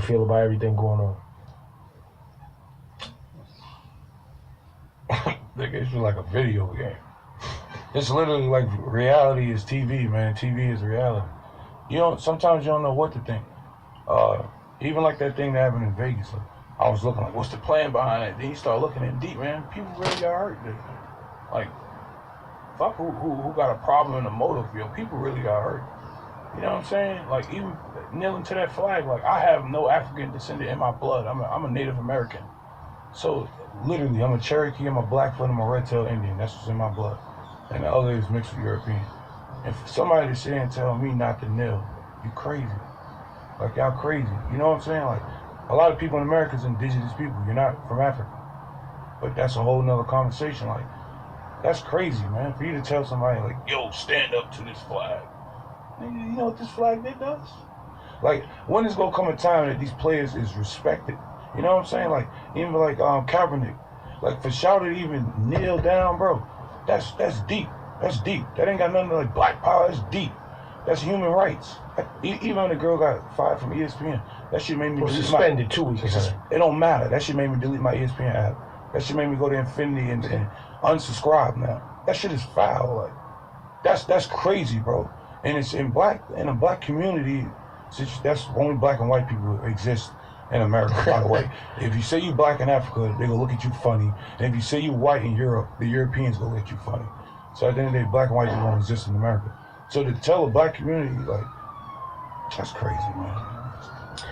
feel about everything going on? Nigga, it's like a video game. It's literally like reality is TV, man. TV is reality. Sometimes you don't know what to think. Even like that thing that happened in Vegas. Like, I was looking like, what's the plan behind it? Then you start looking in deep, man. People really got hurt. Like, fuck who got a problem in the motor field. People really got hurt. You know what I'm saying? Like, even kneeling to that flag, like, I have no African descendant in my blood. I'm a Native American. So, literally, I'm a Cherokee, I'm a Blackfoot, I'm a Red-tailed Indian. That's what's in my blood. And the other is mixed with European. And for somebody to sit and tell me not to kneel, you crazy. Like, y'all crazy. You know what I'm saying? Like, a lot of people in America is indigenous people. You're not from Africa. But that's a whole nother conversation. Like, that's crazy, man. For you to tell somebody, like, yo, stand up to this flag. You know what this flag does? Like, when is gonna come a time that these players is respected? You know what I'm saying? Like, even like Kaepernick. Like, for Shout to even kneel down, bro, that's deep. That's deep. That ain't got nothing to like black power. That's deep. That's human rights. Even when the girl got fired from ESPN, that shit made me suspended 2 weeks ago. It don't matter. That shit made me delete my ESPN app. That shit made me go to Infinity and unsubscribe now. That shit is foul. Like, that's crazy, bro. And it's in a black community. That's only black and white people exist in America, by the way. If you say you black in Africa, they gonna look at you funny. And if you say you white in Europe, the Europeans gonna look at you funny. So at the end of the day, black and white people don't exist in America. So to tell a black community, like, that's crazy, man.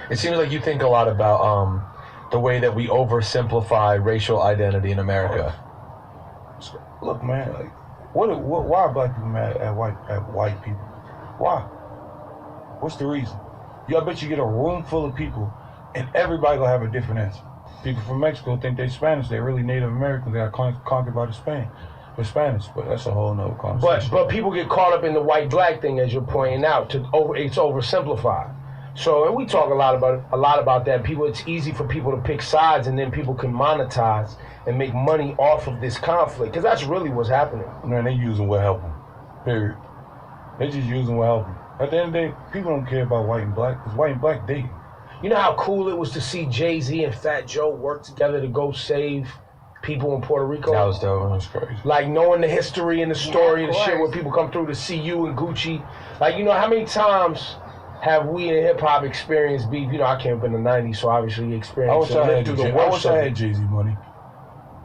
It seems like you think a lot about the way that we oversimplify racial identity in America. Look, man, like, why are black people mad at white people? Why? What's the reason? I bet you get a room full of people and everybody gonna have a different answer. People from Mexico think they're Spanish. They're really Native American. They got conquered by the Spanish, but that's a whole nother conversation. But people get caught up in the white-black thing, as you're pointing out. It's oversimplified. So, and we talk a lot about that. It's easy for people to pick sides, and then people can monetize and make money off of this conflict, because that's really what's happening. Man, they using what help them. Period. They just using what help them. At the end of the day, people don't care about white and black, because white and black dating. You know how cool it was to see Jay-Z and Fat Joe work together to go save people in Puerto Rico? That was dope. That was crazy. Like, knowing the history and the story and the shit where people come through to see you and Gucci. Like, you know, how many times have we in hip-hop experienced beef? You know, I came up in the 90s, so obviously you experienced I wish I had Jay-Z money.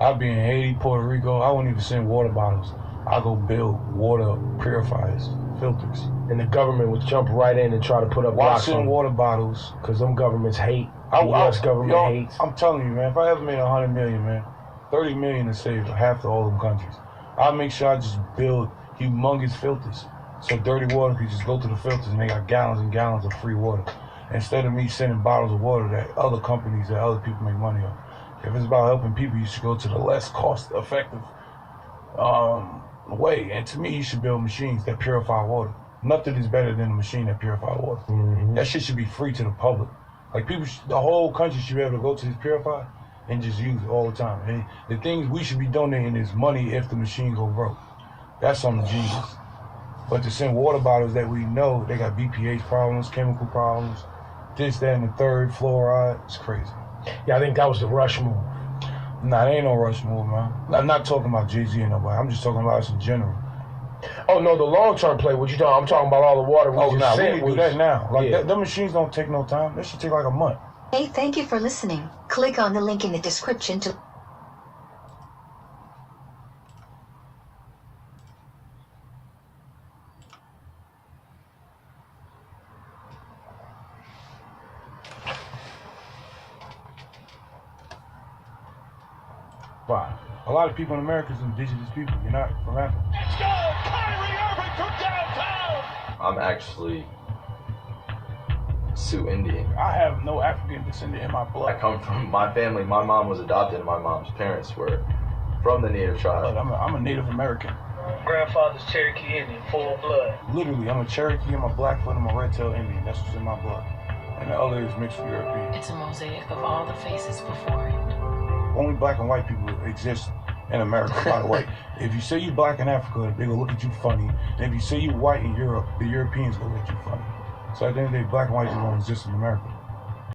I'd be in Haiti, Puerto Rico. I wouldn't even send water bottles. I'd go build water purifiers, filters. And the government would jump right in and try to put up blocks on water bottles. Because them governments hate. The U.S. government hates. I'm telling you, man, if I ever made 100 million, man, 30 million to save half of all them countries. I'll make sure I just build humongous filters. So dirty water can just go to the filters and they got gallons and gallons of free water. Instead of me sending bottles of water that other companies, that other people make money on. If it's about helping people, you should go to the less cost-effective way. And to me, you should build machines that purify water. Nothing is better than a machine that purifies water. Mm-hmm. That shit should be free to the public. Like, the whole country should be able to go to this purifier and just use it all the time. And the things we should be donating is money if the machine go broke. That's something genius. But to send water bottles that we know they got BPH problems, chemical problems, this, that, and the third, fluoride, it's crazy. Yeah, I think that was the rush move. Nah, there ain't no rush move, man. I'm not talking about Jay-Z and nobody. I'm just talking about us in general. Oh, no, the long-term play, what you talking? I'm talking about all the water we just sent. We do that now. Like, them machines don't take no time. That should take like a month. Hey, thank you for listening. Click on the link in the description to... Why? A lot of people in America is indigenous people. You're not from Africa. Let's go! Kyrie Irving from downtown! I'm actually Sioux Indian. I have no African descendant in my blood. I come from my family. My mom was adopted, and my mom's parents were from the Native tribe. I'm a Native American. Grandfather's Cherokee Indian, full blood. Literally, I'm a Cherokee, I'm a Blackfoot, I'm a Red-tailed Indian. That's what's in my blood. And the other is mixed with European. It's a mosaic of all the faces before it. Only black and white people exist in America, by the way. If you say you black in Africa, they gonna look at you funny. And if you say you white in Europe, the Europeans gonna look at you funny. So at the end of the day, black and white people don't exist in America.